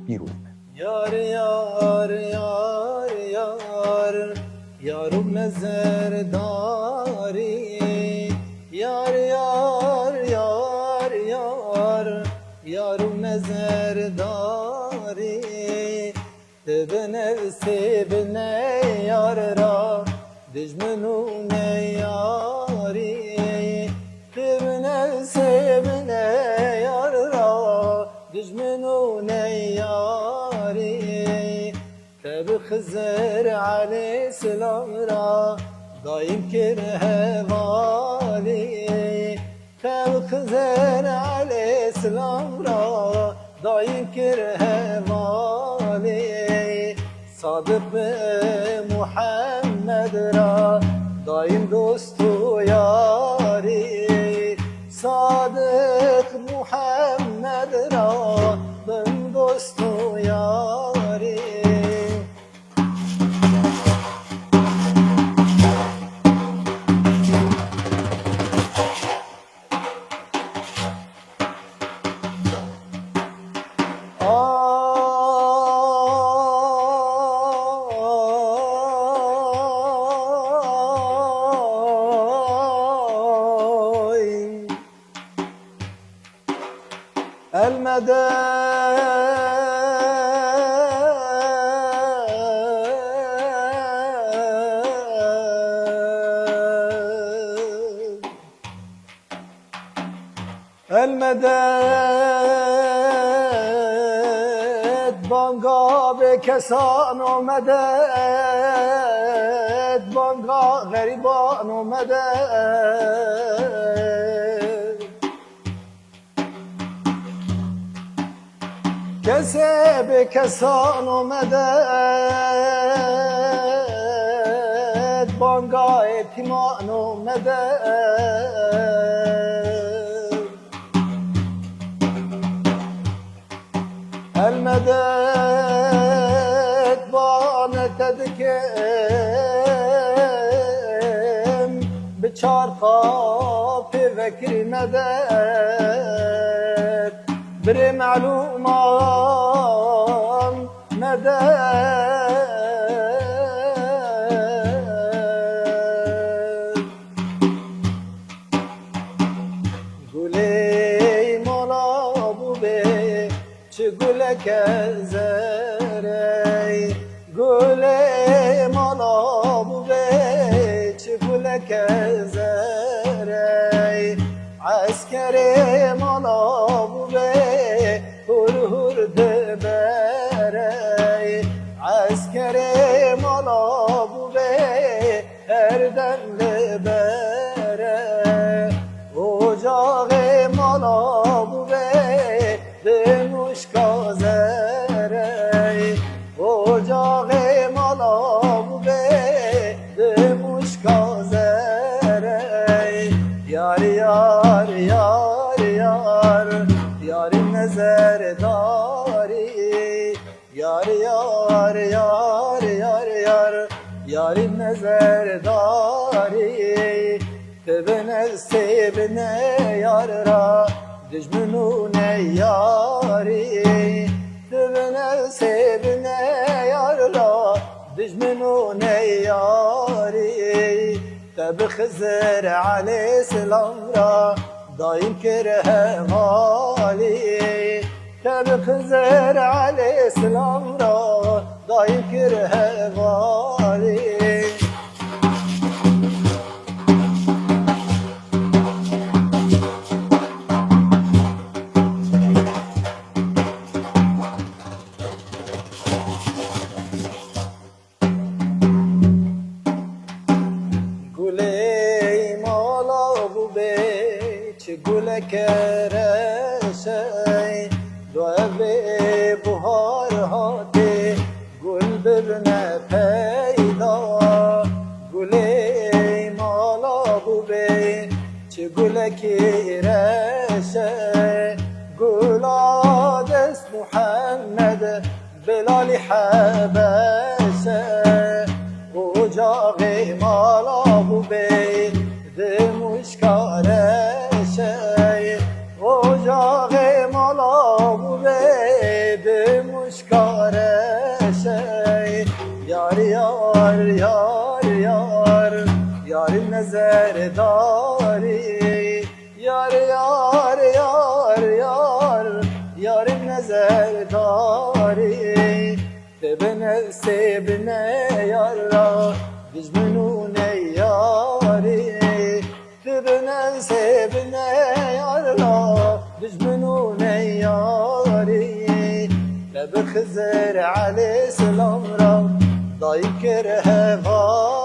پیروز به. یار یار یار یار یارم نظر داری یار یار یار یار یارم نظر داری تبنه سبنه یار را دجمنون یاری تبنه سبنه یار را دجمنون یاری تب خزر علی سلام را دایم کره والی تب خزر علی سلام را دایم کره والی صادق محمد را دایم دوست و یاری صادق محمد را دایم دوست و یاری المدد بانگا به کسان اومدد بانگا غریبان اومدد کسی به کسان اومدد بانگا اعتمان اومدد المدد بانتد کم به چار قاپ فکر مدد بر معلومان مدد گلی مولا بوبه چه گلک زری گل مالا بوبه چه گلک زری عسکر مالا بوبه هر هر دبری عسکر مالا بوبه هر دن لبره اجاق مالا بوبه دموش کازره اجاق مالا بوبه دموش کازره یار یار یار یار یار نظر داری یار یار یار یار یار یار نظر داری تبنه سبنه یار را دجمنون یاری تبنه سبنه یار را دجمنون یاری تب خزر علی سلام را دایم کره مالی تب خزر علی سلام را دایم کره مالی گلک رشی دوی بهار هاتی گل ببنه پیدا گلی مالا بوبه چه گلکی رشی گلا دست محمد بلالی حبشه اجاق مالا بوبه دموش کارشه اجاق مالا بوبه دموش şkareşey Yar yar yar yar Yarın nezerdari Yar yar yar yar Yarın nezerdari Tebene sebne yarra Bizmenune yari Tebene sebne yarra Bizmenune yari Lebe Hızır aleyhisselam ra Dayı kere heva